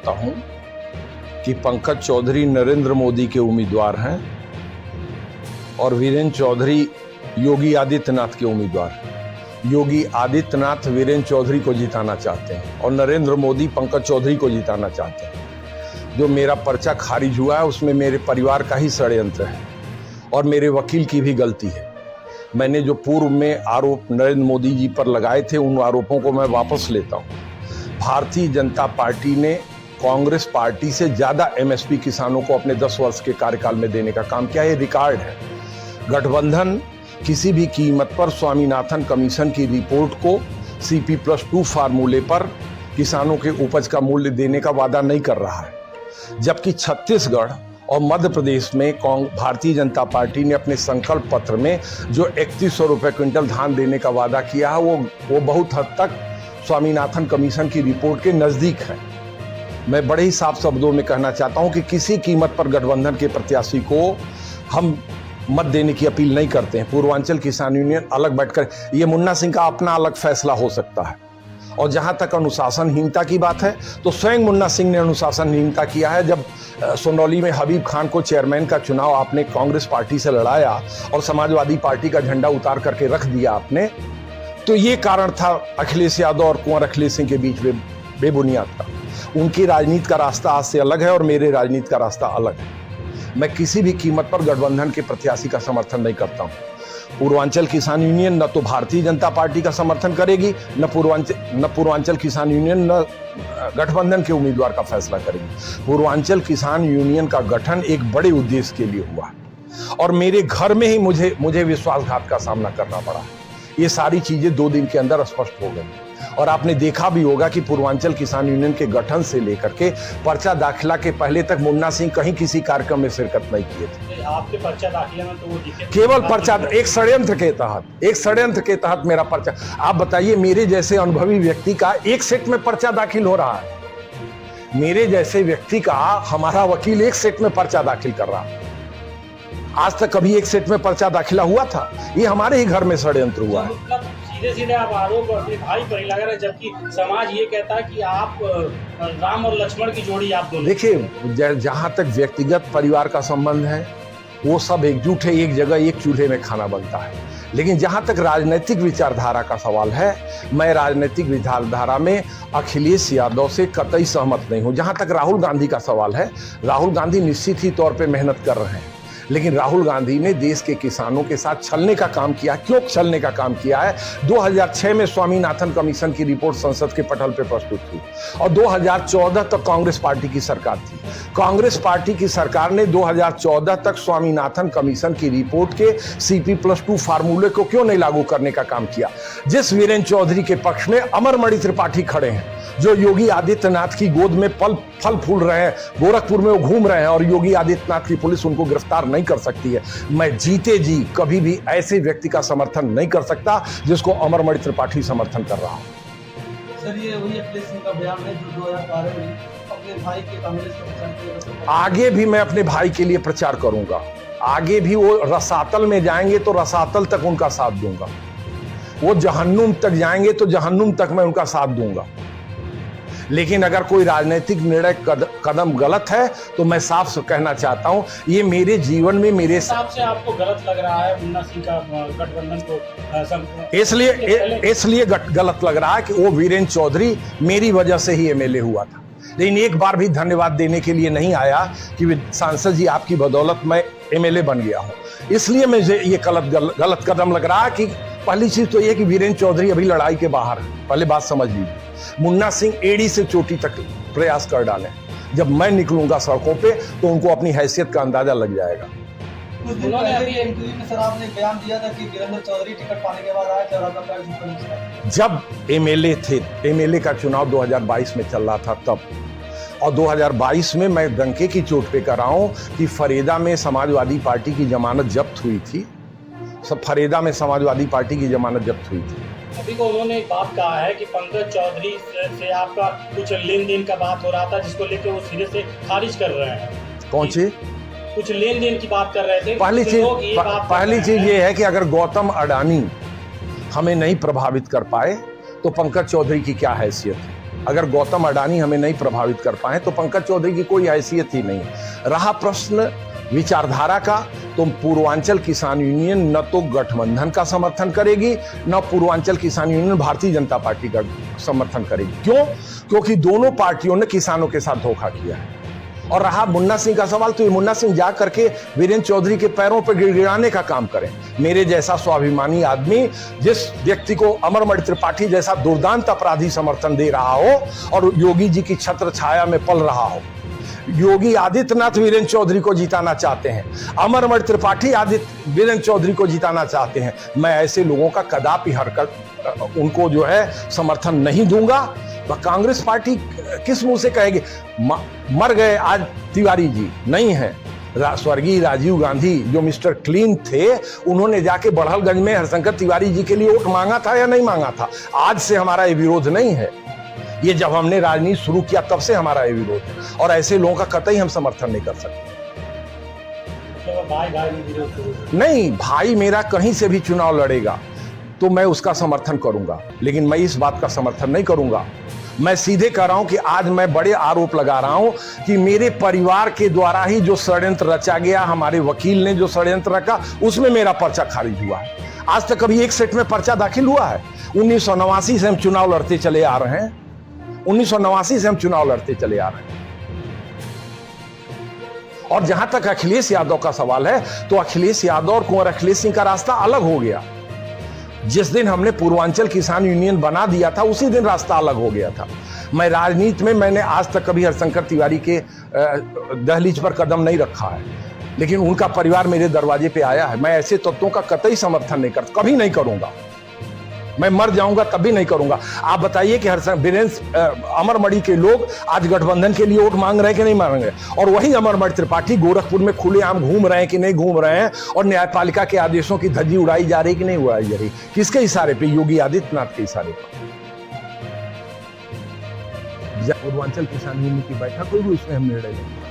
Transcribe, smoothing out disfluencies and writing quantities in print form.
चाहता हूं कि पंकज चौधरी नरेंद्र मोदी के उम्मीदवार हैं और वीरेंद्र चौधरी योगी आदित्यनाथ के उम्मीदवार हैं। योगी आदित्यनाथ वीरेंद्र चौधरी को जिताना चाहते हैं और नरेंद्र मोदी पंकज चौधरी को जिताना चाहते हैं। जो मेरा पर्चा खारिज हुआ है उसमें मेरे परिवार का ही षड्यंत्र है और मेरे वकील की भी गलती है। मैंने जो पूर्व में आरोप नरेंद्र मोदी जी पर लगाए थे उन आरोपों को मैं वापस लेता हूं। भारतीय जनता पार्टी ने कांग्रेस पार्टी से ज्यादा एमएसपी किसानों को अपने 10 वर्ष के कार्यकाल में देने का काम किया, ये रिकॉर्ड है। गठबंधन किसी भी कीमत पर स्वामीनाथन कमीशन की रिपोर्ट को CP+2 फार्मूले पर किसानों के उपज का मूल्य देने का वादा नहीं कर रहा है, जबकि छत्तीसगढ़ और मध्य प्रदेश में भारतीय जनता पार्टी ने अपने संकल्प पत्र में जो 3100 रुपये क्विंटल धान देने का वादा किया है वो बहुत हद तक स्वामीनाथन कमीशन की रिपोर्ट के नजदीक है। मैं बड़े ही साफ शब्दों में कहना चाहता हूं कि किसी कीमत पर गठबंधन के प्रत्याशी को हम मत देने की अपील नहीं करते हैं। पूर्वांचल किसान यूनियन अलग बैठकर, ये मुन्ना सिंह का अपना अलग फैसला हो सकता है। और जहां तक अनुशासनहीनता की बात है तो स्वयं मुन्ना सिंह ने अनुशासनहीनता किया है। जब सोनौली में हबीब खान को चेयरमैन का चुनाव आपने कांग्रेस पार्टी से लड़ाया और समाजवादी पार्टी का झंडा उतार करके रख दिया आपने, तो ये कारण था अखिलेश यादव और कुंवर अखिलेश सिंह के बीच में बेबुनियाद था। उनकी राजनीति का रास्ता आज से अलग है और मेरे राजनीति का रास्ता अलग है। मैं किसी भी कीमत पर गठबंधन के प्रत्याशी का समर्थन नहीं करता हूं। पूर्वांचल किसान यूनियन न तो भारतीय जनता पार्टी का समर्थन करेगी, न पूर्वांचल किसान यूनियन न गठबंधन के उम्मीदवार का फैसला करेगी। पूर्वांचल किसान यूनियन का गठन एक बड़े उद्देश्य के लिए हुआ है और मेरे घर में ही मुझे विश्वासघात का सामना करना पड़ा। ये सारी चीजें 2 दिन के अंदर स्पष्ट हो गई और आपने देखा भी होगा कि पूर्वांचल किसान यूनियन के गठन से लेकर के पर्चा दाखिला के पहले तक मुन्ना सिंह कहीं किसी कार्यक्रम में शिरकत नहीं किए थे। आपके पर्चा दाखिला में तो वो केवल पर्चा, एक षड्यंत्र के तहत मेरा पर्चा। आप बताइए, मेरे जैसे अनुभवी व्यक्ति का एक सेट में पर्चा दाखिल हो रहा है। मेरे जैसे व्यक्ति का हमारा वकील एक सेट में पर्चा दाखिल कर रहा है। आज तक कभी एक सेट में पर्चा दाखिला हुआ था? ये हमारे ही घर में षड्यंत्र हुआ है। सीधे सीधे आप आरोप अपने भाई पर ही लगा रहे, जबकि समाज ये कहता है कि आप राम और लक्ष्मण की जोड़ी आप दोनों। देखिए, जहां तक व्यक्तिगत परिवार का संबंध है वो सब एकजुट है, एक जगह एक चूल्हे में खाना बनता है। लेकिन जहां तक राजनीतिक विचारधारा का सवाल है, मैं राजनीतिक विचारधारा में अखिलेश यादव से कतई सहमत नहीं हूं। जहां तक राहुल गांधी का सवाल है, राहुल गांधी निश्चित ही तौर पे मेहनत कर रहे हैं, लेकिन राहुल गांधी ने देश के किसानों के साथ छलने का काम किया। क्यों छलने का काम किया है? 2006 में स्वामीनाथन कमीशन की रिपोर्ट संसद के पटल पर प्रस्तुत हुई और 2014 तक कांग्रेस पार्टी की सरकार थी। कांग्रेस पार्टी की सरकार ने 2014 तक स्वामीनाथन कमीशन की रिपोर्ट के CP+2 फार्मूले को क्यों नहीं लागू करने का काम किया? जिस वीरेंद्र चौधरी के पक्ष में अमरमणि त्रिपाठी खड़े हैं, जो योगी आदित्यनाथ की गोद में फल फूल रहे हैं, गोरखपुर में वो घूम रहे हैं और योगी आदित्यनाथ की पुलिस उनको गिरफ्तार नहीं कर सकती है। मैं जीते जी कभी भी ऐसे व्यक्ति का समर्थन नहीं कर सकता जिसको अमरमणि त्रिपाठी समर्थन कर रहा हूं। सर, ये वही अखिलेश सिंह का बयान है जो 2012 में अपने भाई के कांग्रेस में। आगे भी मैं अपने भाई के लिए प्रचार करूंगा। आगे भी वो रसातल में जाएंगे तो रसातल तक उनका साथ दूंगा। वो जहन्नुम तक जाएंगे तो जहन्नुम तक मैं उनका साथ दूंगा। लेकिन अगर कोई राजनीतिक निर्णय कदम गलत है तो मैं साफ से कहना चाहता हूं, ये मेरे जीवन में मेरे हिसाब से आपको गलत लग रहा है मुन्ना सिंह का गठबंधन को? इसलिए गलत लग रहा है कि वो वीरेंद्र चौधरी मेरी वजह से ही MLA हुआ था। लेकिन एक बार भी धन्यवाद देने के लिए नहीं आया कि सांसद जी आपकी बदौलत मैं MLA बन गया हूं। इसलिए मुझे ये गलत कदम लग रहा है कि पहली चीज तो ये कि वीरेंद्र चौधरी अभी लड़ाई के बाहर है। पहले बात समझ लीजिए। मुन्ना सिंह एड़ी से चोटी तक प्रयास कर डालें। जब मैं निकलूंगा सड़कों पे तो उनको अपनी हैसियत का अंदाजा लग जाएगा। कुछ दिन पहले इंटरव्यू में सर आपने बयान दिया था कि वीरेंद्र चौधरी टिकट पाने के बाद आया था। जब MLA थे, MLA का चुनाव 2022 में चल रहा था तब, और 2022 में मैं डंके की चोट पे कर रहा हूं कि फरीदा में समाजवादी पार्टी की जमानत जब्त हुई थी। फरीदा में समाजवादी पार्टी की जमानत जब्त हुई थी। अभी को उन्होंने एक बात कहा है कि पंकज चौधरी से आपका कुछ लेन देन का बात हो रहा था, जिसको लेकर वो सिरे से खारिज कर रहे हैं। कौन सी? कुछ लेन देन की बात कर रहे थे। पहली चीज ये है कि अगर गौतम अडानी हमें नहीं प्रभावित कर पाए तो पंकज चौधरी की क्या हैसियत है? अगर गौतम अडानी हमें नहीं प्रभावित कर पाए तो पंकज चौधरी की कोई हैसियत ही नहीं है। रहा प्रश्न विचारधारा का, तो पूर्वांचल किसान यूनियन न तो गठबंधन का समर्थन करेगी, न पूर्वांचल किसान यूनियन भारतीय जनता पार्टी का समर्थन करेगी। क्यों? क्योंकि दोनों पार्टियों ने किसानों के साथ धोखा किया है। और रहा मुन्ना सिंह का सवाल, तो ये मुन्ना सिंह जा करके वीरेंद्र चौधरी के पैरों पर गिड़गिड़ाने का काम करें। मेरे जैसा स्वाभिमानी आदमी, जिस व्यक्ति को अमरमणि त्रिपाठी जैसा दुर्दांत अपराधी समर्थन दे रहा हो और योगी जी की छत्र छाया में पल रहा हो, योगी आदित्यनाथ वीरेंद्र चौधरी को जिताना चाहते हैं, अमरमणि त्रिपाठी वीरेंद्र चौधरी को जिताना चाहते हैं, मैं ऐसे लोगों का कदापि हरकत उनको जो है समर्थन नहीं दूंगा। कांग्रेस पार्टी किस मुंह से कहेगी? मर गए आज तिवारी जी, नहीं है। स्वर्गीय राजीव गांधी जो मिस्टर क्लीन थे, उन्होंने जाके बड़हलगंज में हरशंकर तिवारी जी के लिए वोट मांगा था या नहीं मांगा था? आज से हमारा ये विरोध नहीं है, ये जब हमने राजनीति शुरू किया तब से हमारा ये विरोध है, और ऐसे लोगों का कतई हम समर्थन नहीं कर सकते। नहीं, भाई मेरा कहीं से भी चुनाव लड़ेगा तो मैं उसका समर्थन करूंगा, लेकिन मैं इस बात का समर्थन नहीं करूंगा। मैं सीधे कह रहा हूं कि आज मैं बड़े आरोप लगा रहा हूं कि मेरे परिवार के द्वारा ही जो षड्यंत्र रचा गया, हमारे वकील ने जो षड्यंत्र रखा, उसमें मेरा पर्चा खारिज हुआ है। आज तक कभी एक सेट में पर्चा दाखिल हुआ है? 1989 से हम चुनाव लड़ते चले आ रहे हैं, 1989 से हम चुनाव लड़ते चले आ रहे हैं। और जहां तक अखिलेश यादव का सवाल है, तो अखिलेश यादव और कुंवर अखिलेश सिंह का रास्ता अलग हो गया। जिस दिन हमने पूर्वांचल किसान यूनियन बना दिया था, उसी दिन रास्ता अलग हो गया था। मैं राजनीति में मैंने आज तक कभी हरशंकर तिवारी के दहलीज पर कदम नहीं रखा है, लेकिन उनका परिवार मेरे दरवाजे पे आया है। मैं ऐसे तत्वों का कतई समर्थन नहीं करता, कभी नहीं करूंगा। मैं मर जाऊंगा तब भी नहीं करूंगा। आप बताइए कि अमरमणि के लोग आज गठबंधन के लिए वोट मांग रहे हैं कि नहीं मांग रहे? और वही अमरमणि त्रिपाठी गोरखपुर में खुलेआम घूम रहे हैं कि नहीं घूम रहे हैं? और न्यायपालिका के आदेशों की धज्जी उड़ाई जा रही कि नहीं उड़ाई जा रही? किसके इशारे पे? योगी आदित्यनाथ के इशारे पर। पूर्वांचल किसान यूनियन की बैठक होगी, उसमें हम निर्णय लेंगे।